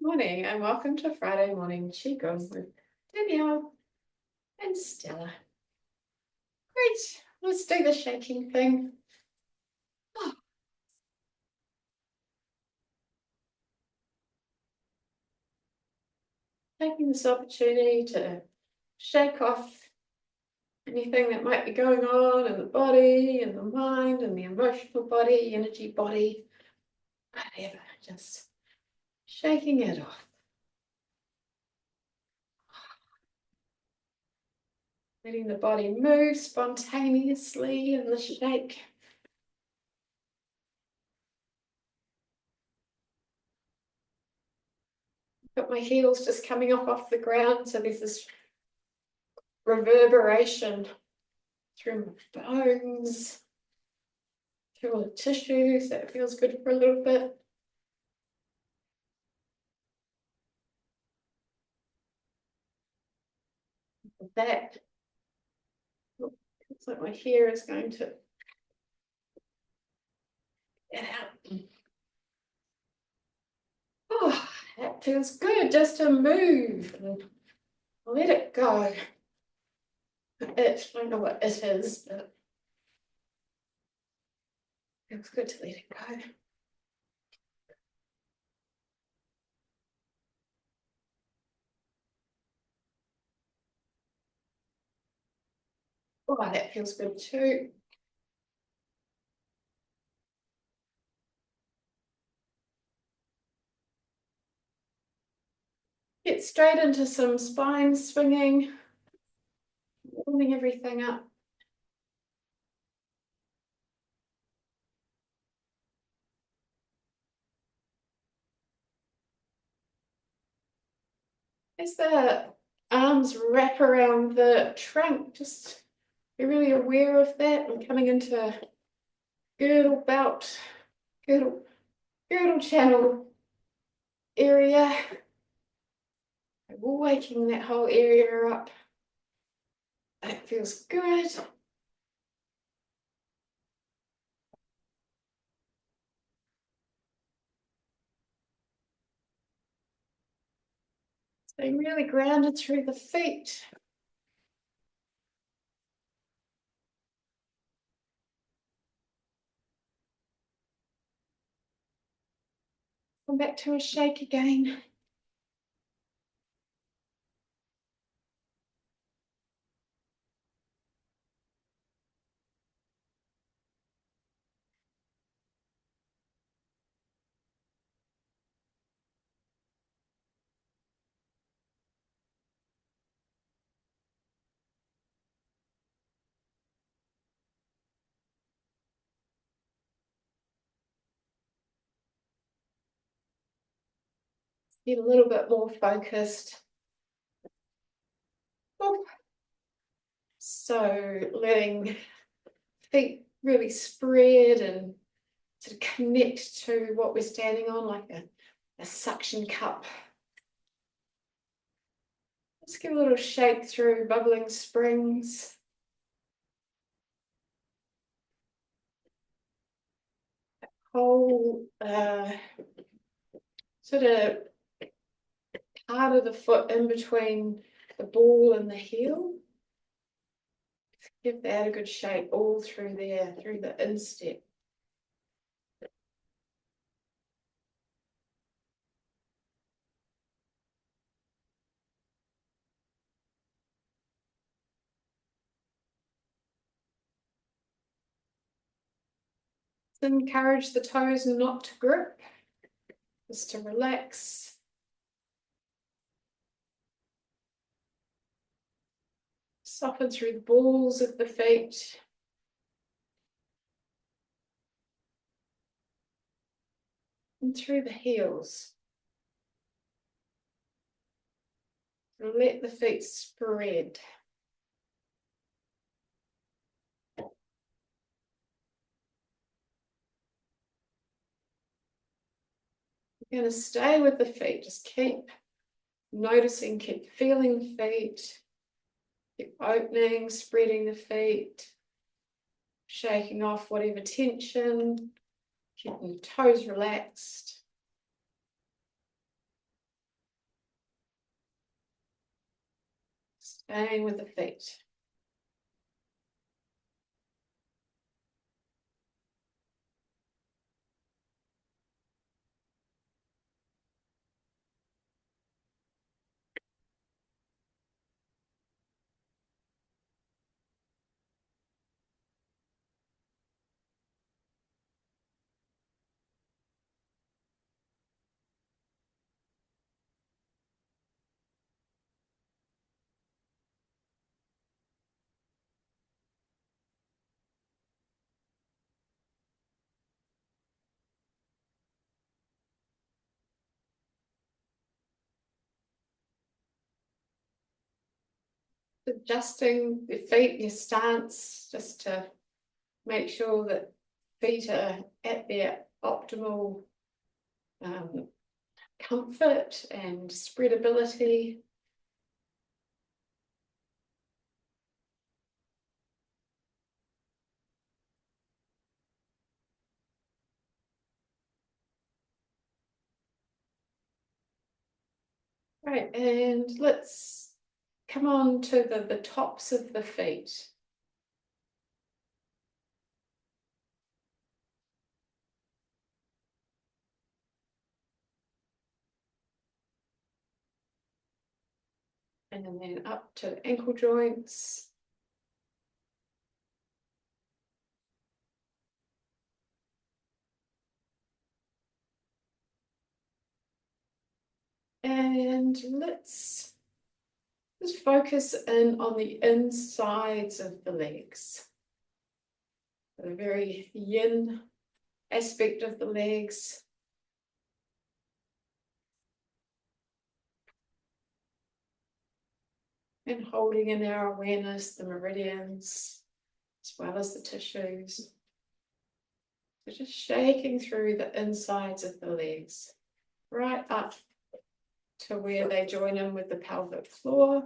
Morning and welcome to Friday Morning Qigong with Danielle and Stella. Great, let's do the shaking thing. Oh. Taking this opportunity to shake off anything that might be going on in the body, in the mind, and the emotional body, energy body, whatever, just shaking it off. Letting the body move spontaneously in the shake. Got my heels just coming up off the ground, so there's this reverberation through my bones, through all the tissues. That feels good for a little bit. That looks like my hair is going to get out. Oh, that feels good just to move and let it go. I don't know what it is, but it feels good to let it go. Oh, that feels good too. Get straight into some spine swinging, warming everything up. As the arms wrap around the trunk, just be really aware of that. I'm coming into girdle belt, girdle channel area. Waking that whole area up. That feels good. Staying really grounded through the feet. Come back to a shake again. Get a little bit more focused. So letting feet really spread and sort of connect to what we're standing on, like a suction cup. Just give a little shake through bubbling springs. Whole sort of part of the foot in between the ball and the heel. Give that a good shake all through there, through the instep. Encourage the toes not to grip, just to relax. Soften through the balls of the feet. And through the heels. Let the feet spread. You're going to stay with the feet. Just keep noticing, keep feeling the feet. Keep opening, spreading the feet. Shaking off whatever tension. Keeping your toes relaxed. playing with the feet. Adjusting your feet, your stance, just to make sure that feet are at their optimal comfort and spreadability. Right, and let's come on to the tops of the feet. And then up to the ankle joints. And let's focus in on the insides of the legs. The very yin aspect of the legs. And holding in our awareness the meridians as well as the tissues. So just shaking through the insides of the legs, right up to where they join in with the pelvic floor,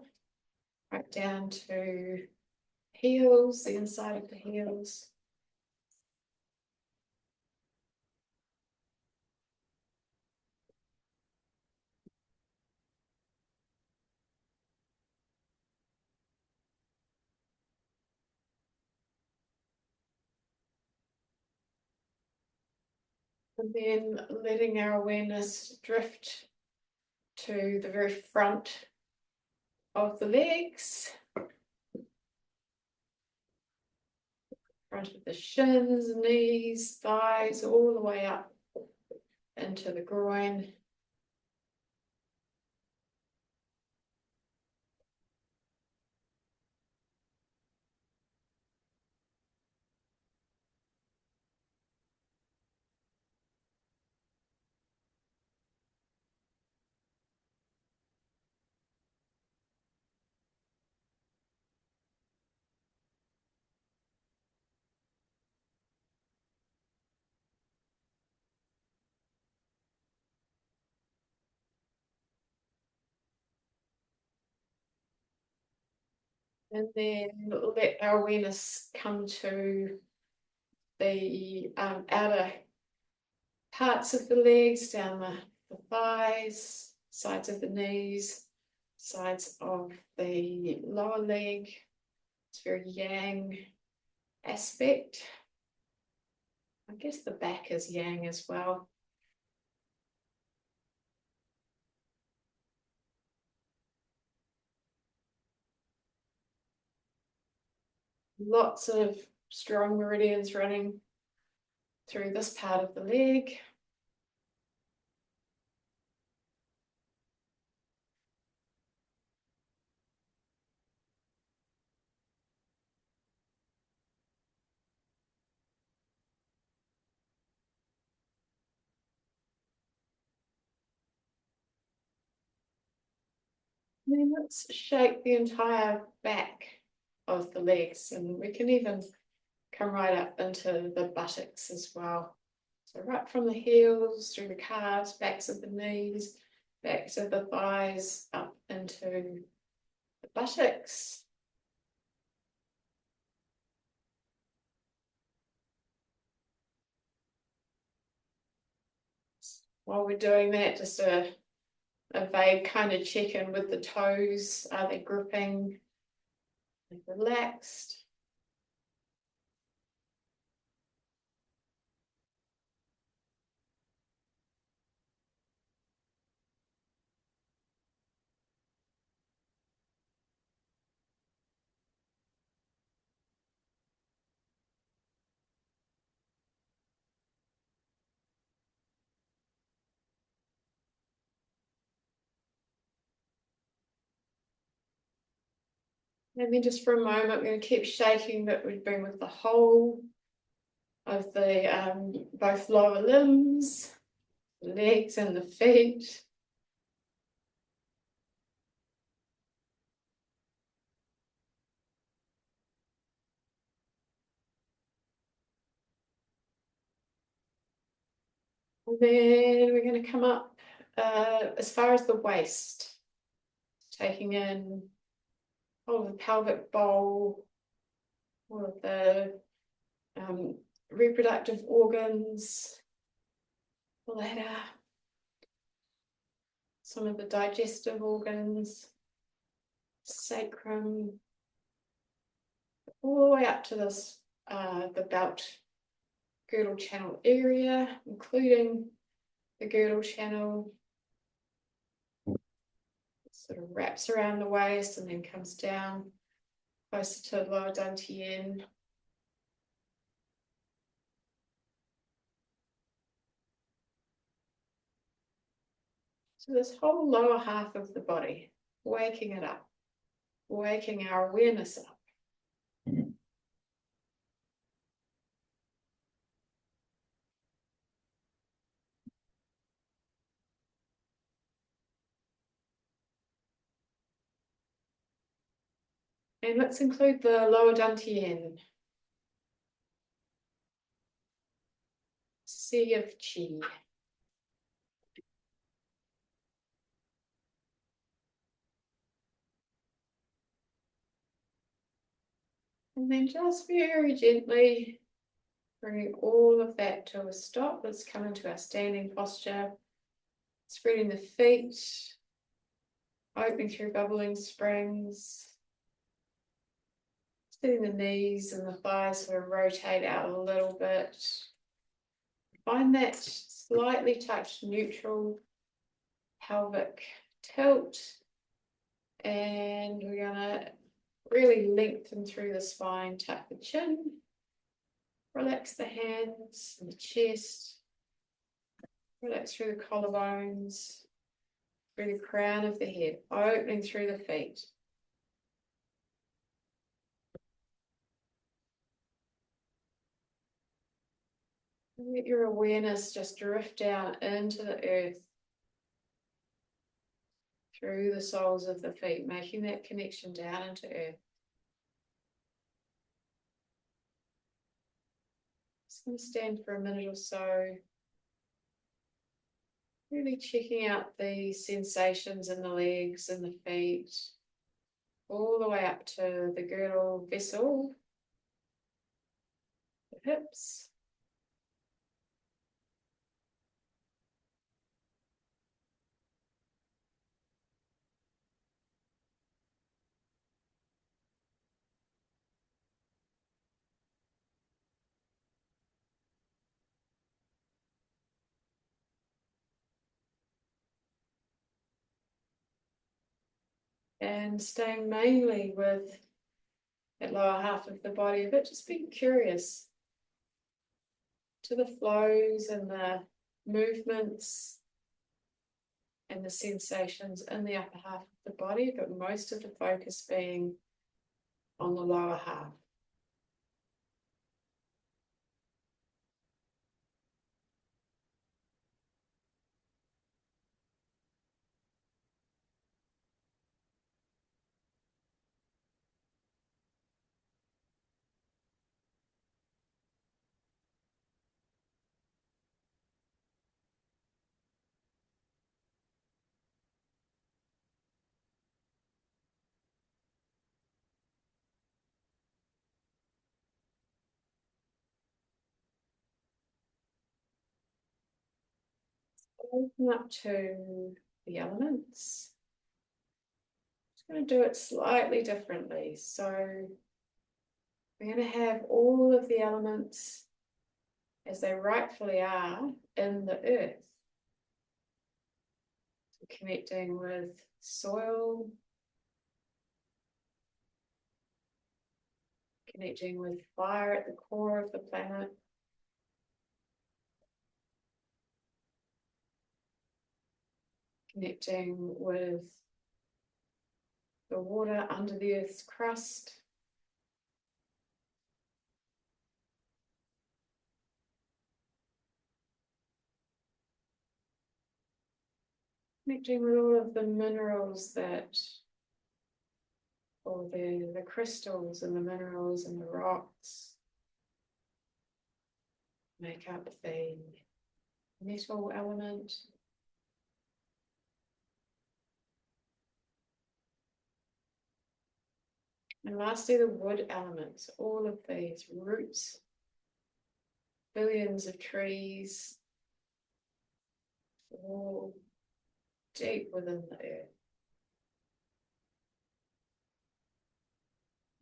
right down to heels, the inside of the heels. And then letting our awareness drift to the very front of the legs, front of the shins, knees, thighs, all the way up into the groin. And then let our awareness come to the outer parts of the legs, down the thighs, sides of the knees, sides of the lower leg. It's very yang aspect. I guess the back is yang as well. Lots of strong meridians running through this part of the leg. And then let's shake the entire back of the legs, and we can even come right up into the buttocks as well. So right from the heels, through the calves, backs of the knees, backs of the thighs, up into the buttocks. While we're doing that, just a vague kind of check in with the toes. Are they gripping? relaxed. And then just for a moment, I'm going to keep shaking, but we bring with the whole of the both lower limbs, the legs and the feet. And then we're going to come up as far as the waist, taking in all of the pelvic bowl, all of the reproductive organs, bladder, some of the digestive organs, sacrum, all the way up to this, the belt girdle channel area, including the girdle channel. Sort of wraps around the waist and then comes down closer to lower dantian. So this whole lower half of the body, waking it up, waking our awareness up. And let's include the lower dantian. Sea of Chi. And then just very gently bringing all of that to a stop. Let's come into our standing posture, spreading the feet, opening through bubbling springs, letting the knees and the thighs sort of rotate out a little bit. Find that slightly touched neutral pelvic tilt, and we're gonna really lengthen through the spine, tuck the chin, relax the hands and the chest, relax through the collarbones, through the crown of the head, opening through the feet. Let your awareness just drift down into the earth, through the soles of the feet, making that connection down into earth. Just going to stand for a minute or so, really checking out the sensations in the legs and the feet, all the way up to the girdle vessel, the hips. And staying mainly with that lower half of the body, but just being curious to the flows and the movements and the sensations in the upper half of the body, but most of the focus being on the lower half. Open up to the elements. I'm going to do it slightly differently. So we're going to have all of the elements as they rightfully are in the earth. So connecting with soil, connecting with fire at the core of the planet, connecting with the water under the earth's crust, connecting with all of the minerals that, or the crystals and the minerals and the rocks make up the metal element. And lastly, the wood elements, all of these roots, billions of trees, all deep within the earth.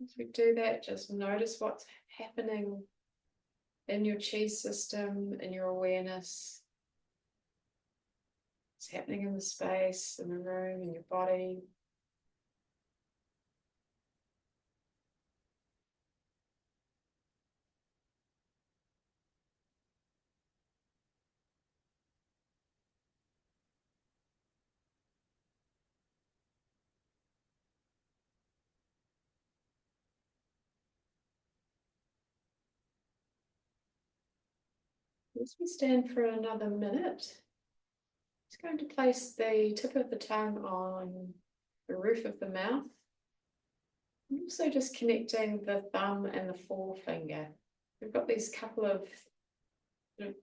As we do that, just notice what's happening in your chi system, in your awareness. What's happening in the space, in the room, in your body. As we stand for another minute, just going to place the tip of the tongue on the roof of the mouth. And also just connecting the thumb and the forefinger. We've got these couple of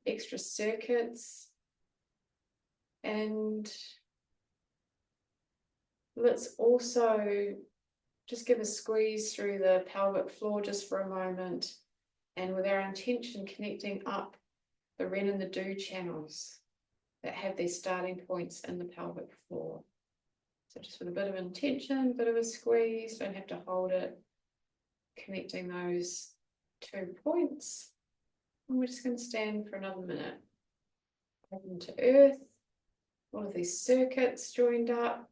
extra circuits, and let's also just give a squeeze through the pelvic floor just for a moment, and with our intention connecting up the Ren and the Do channels that have their starting points in the pelvic floor. So just with a bit of intention, a bit of a squeeze, don't have to hold it, connecting those 2 points. And we're just going to stand for another minute. Open to earth, all of these circuits joined up.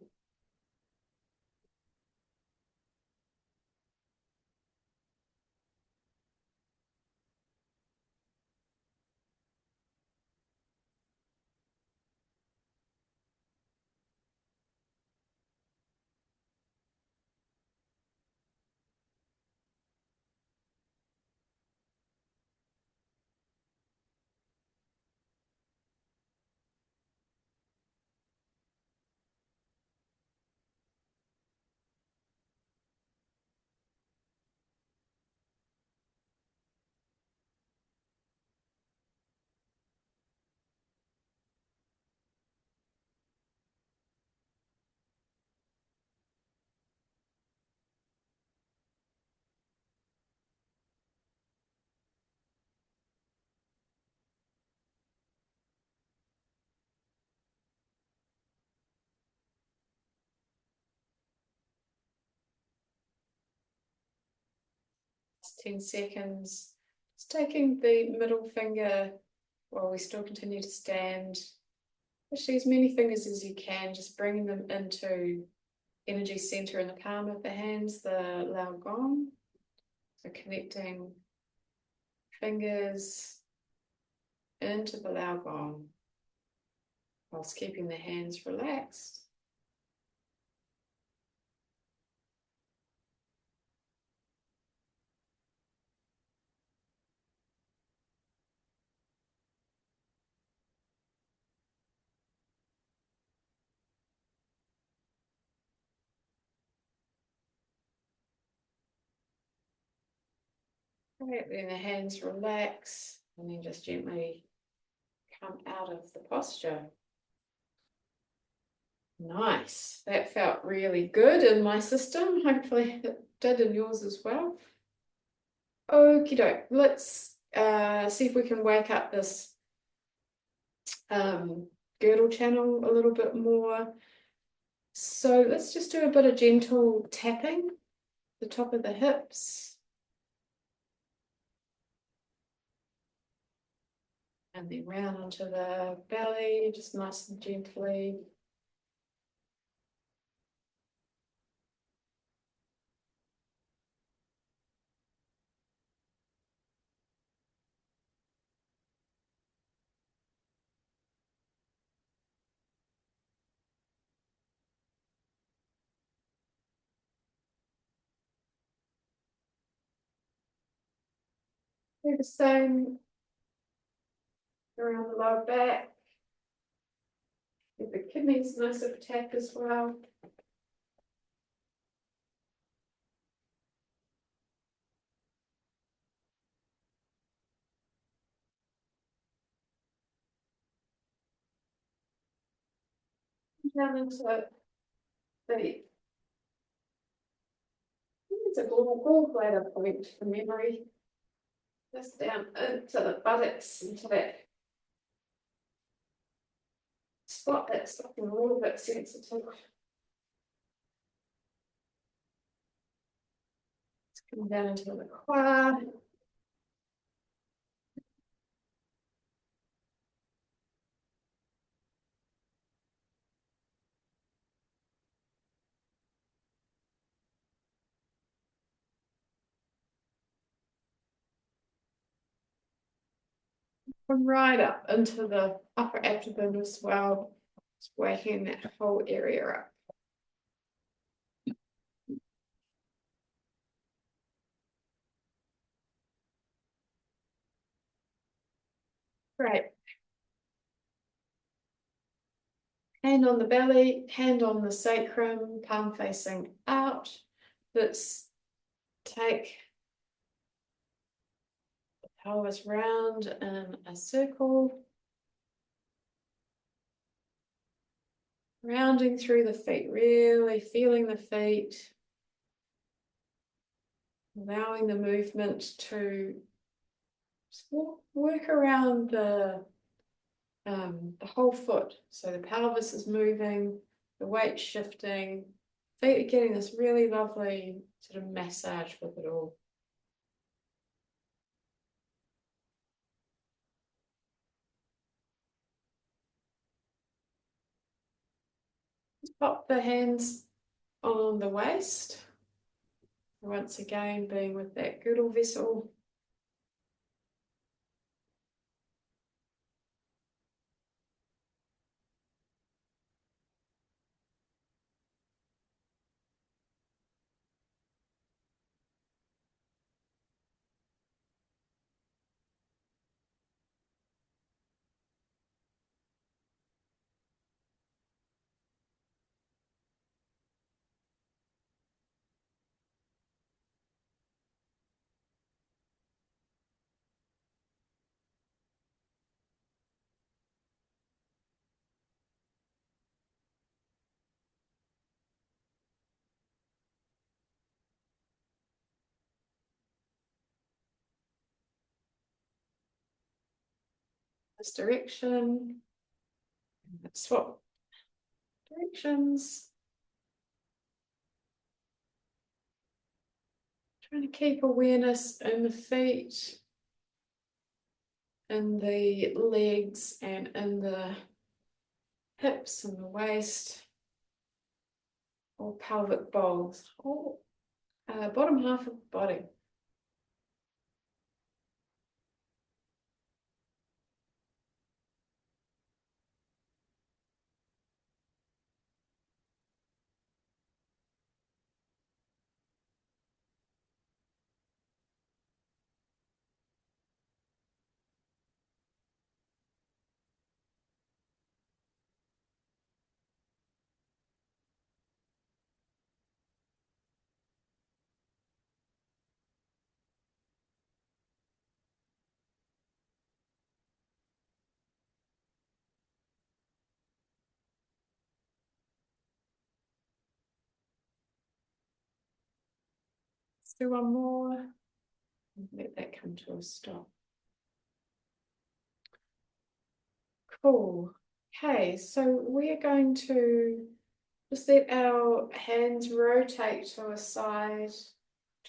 It's 10 seconds. Just taking the middle finger while we still continue to stand. Actually, as many fingers as you can, just bringing them into energy center in the palm of the hands, the Lao Gong. So connecting fingers into the Lao Gong whilst keeping the hands relaxed. Right, then the hands relax and then just gently come out of the posture. Nice, that felt really good in my system. Hopefully it did in yours as well. Okie doke, let's see if we can wake up this girdle channel a little bit more. So let's just do a bit of gentle tapping, the top of the hips. And then round onto the belly, just nice and gently. Do the same around the lower back. Give the kidneys a nice little tap as well. Down into the it's a gallbladder point for memory. Just down into the buttocks, into that spot that's looking a little bit sensitive. It's coming down into the quad. From right up into the upper abdomen as well. Just waking that whole area up. Great. Hand on the belly, hand on the sacrum, palm facing out. Let's take the pelvis round in a circle. Rounding through the feet, really feeling the feet. Allowing the movement to work around the whole foot. So the pelvis is moving, the weight's shifting, feet are getting this really lovely sort of massage with it all. Just pop the hands on the waist. Once again, being with that girdle vessel. This direction. Swap directions. Trying to keep awareness in the feet, in the legs, and in the hips and the waist, or pelvic bowls, or bottom half of the body. Let's do one more. Let that come to a stop. Cool. Okay, so we're going to Just let our hands rotate to a side,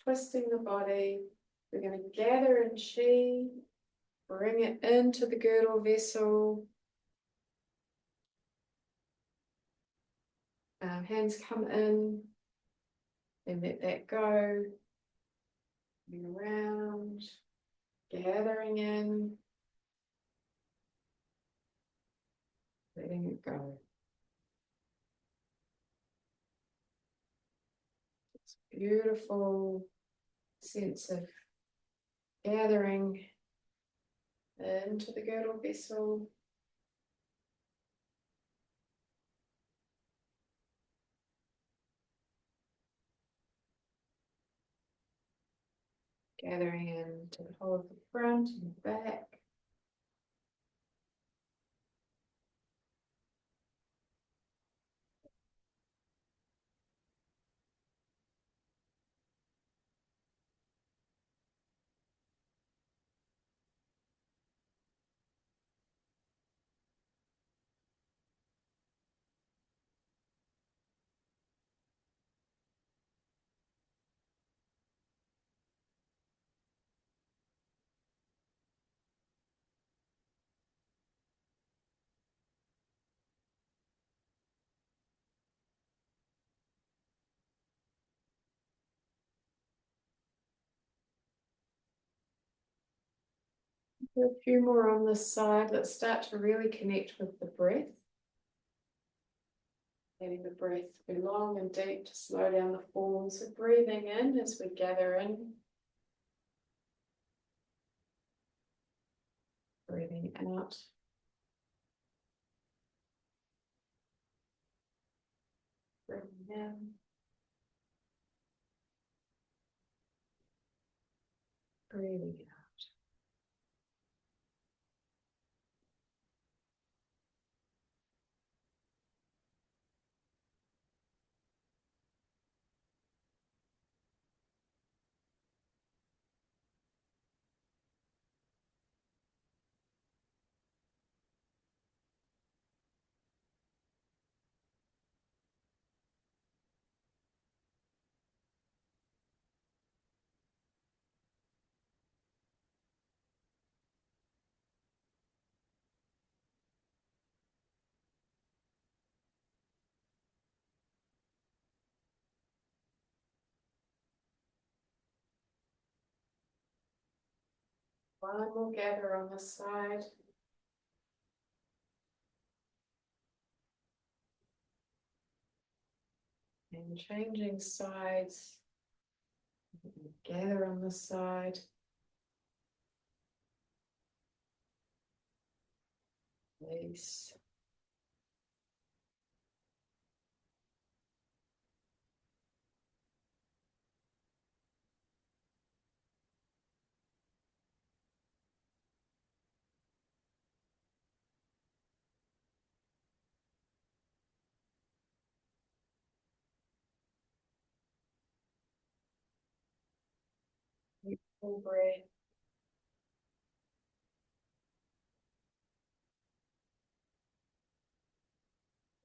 twisting the body. We're going to gather in chi, bring it into the girdle vessel. Hands come in, and let that go. Moving around, gathering in, letting it go. It's a beautiful sense of gathering into the girdle vessel. Gathering into the whole of the front and the back. A few more on this side. Let's start to really connect with the breath. Letting the breath be long and deep to slow down the form. So breathing in as we gather in. Breathing out. Breathing in. Breathing out. One more gather on this side. And changing sides. Gather on this side. Release. Full breath.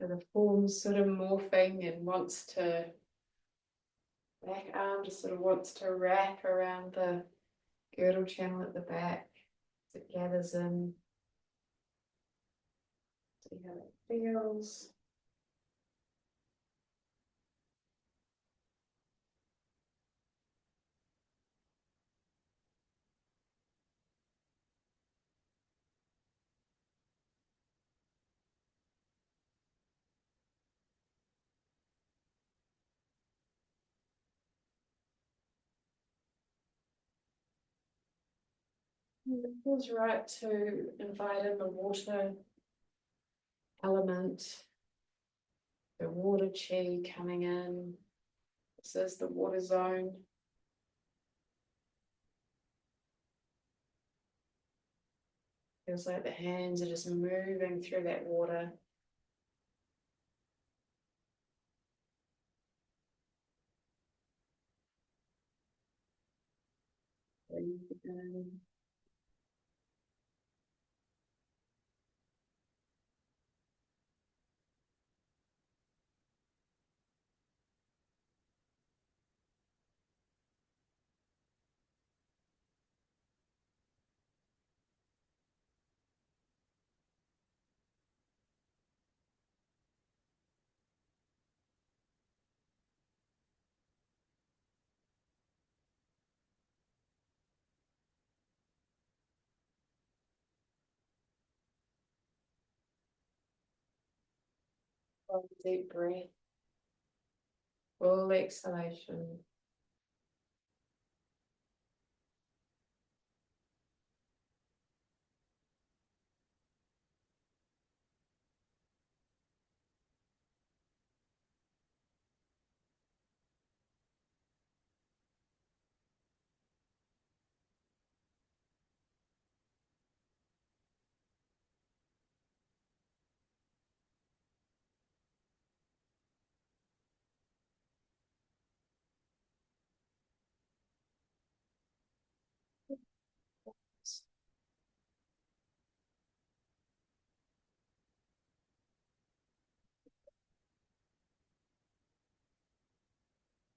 So the form's sort of morphing and wants to, back arm just sort of wants to wrap around the girdle channel at the back. As it gathers in. See how it feels. It feels right to invite in the water element, the water chi coming in. This is the water zone. Feels like the hands are just moving through that water. Breathe in. Deep breath, full exhalation.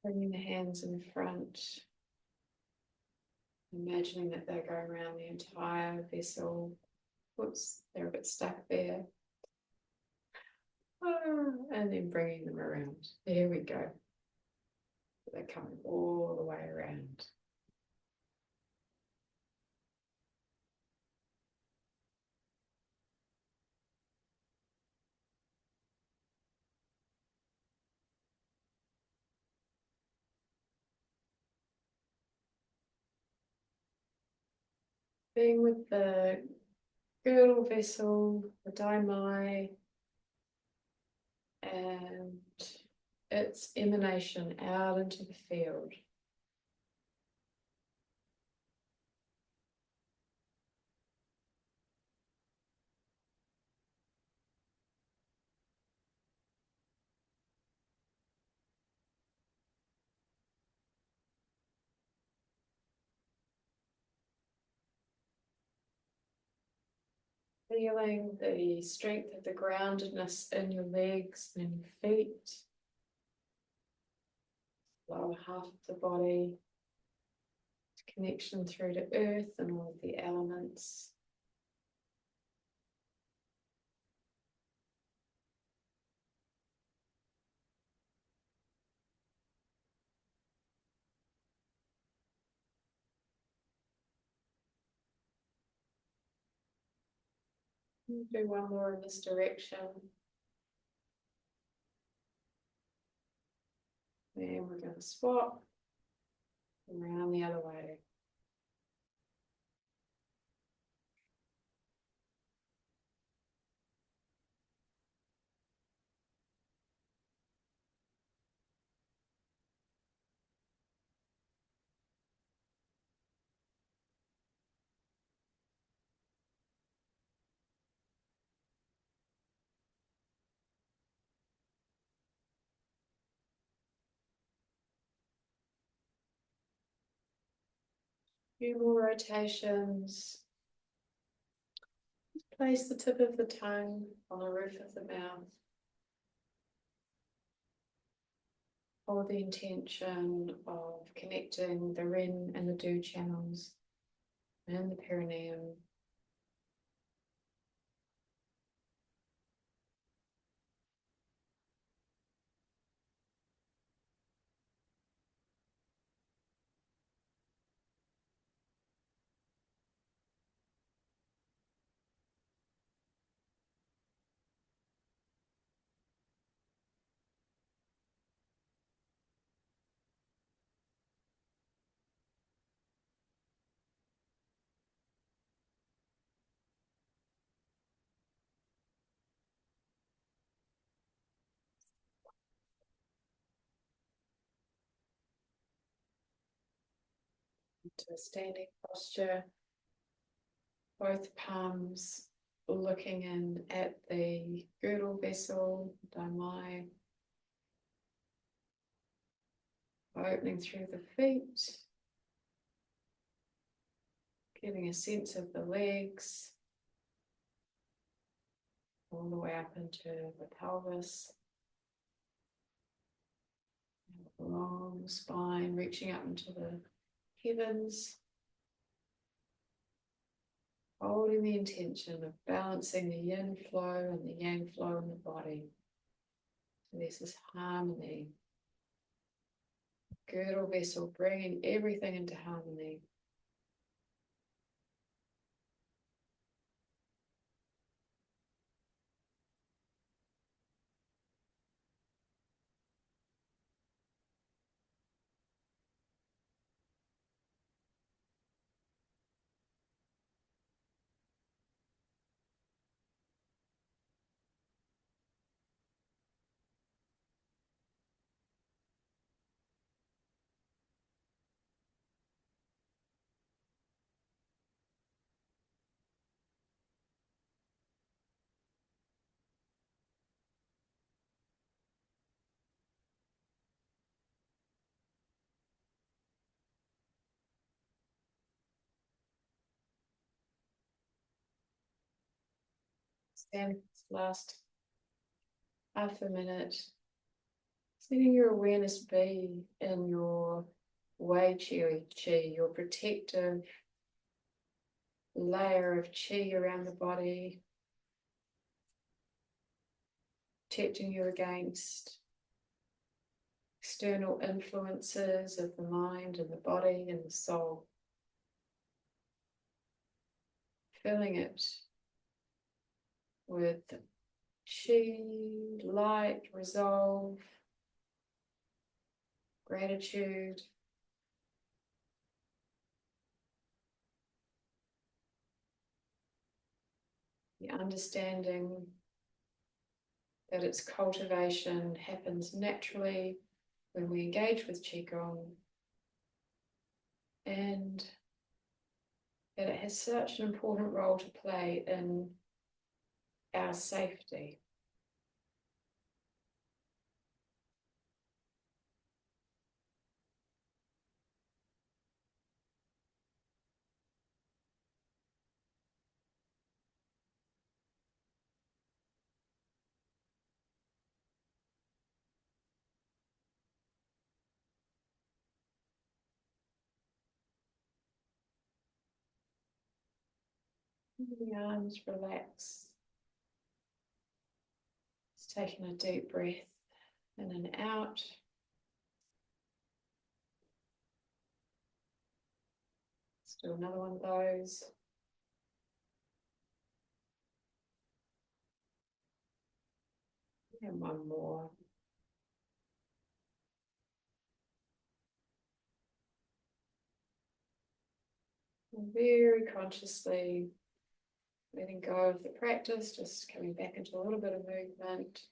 Bringing the hands in front, imagining that they're going around the entire vessel. Whoops, they're a bit stuck there. And then bringing them around. There we go. They're coming all the way around. Being with the girdle vessel, the daimai, and its emanation out into the field. Feeling the strength of the groundedness in your legs and your feet, lower half of the body, connection through to earth and all of the elements. Do one more in this direction. Then we're going to swap around the other way. Few more rotations. Place the tip of the tongue on the roof of the mouth. Hold the intention of connecting the Ren and the Do channels and the perineum. To a standing posture, both palms looking in at the girdle vessel, daimai, opening through the feet, getting a sense of the legs, all the way up into the pelvis, long spine reaching up into the heavens, holding the intention of balancing the yin flow and the yang flow in the body. So this is harmony. Girdle vessel, bringing everything into harmony. Then last half a minute, letting your awareness be in your Wei Chi, your protective layer of chi around the body, protecting you against external influences of the mind and the body and the soul. Filling it with chi, light, resolve, gratitude, the understanding that its cultivation happens naturally when we engage with Qigong, and that it has such an important role to play in our safety. The arms relax. Just taking a deep breath in and out. Let's do another one of those. And one more. And very consciously letting go of the practice, just coming back into a little bit of movement.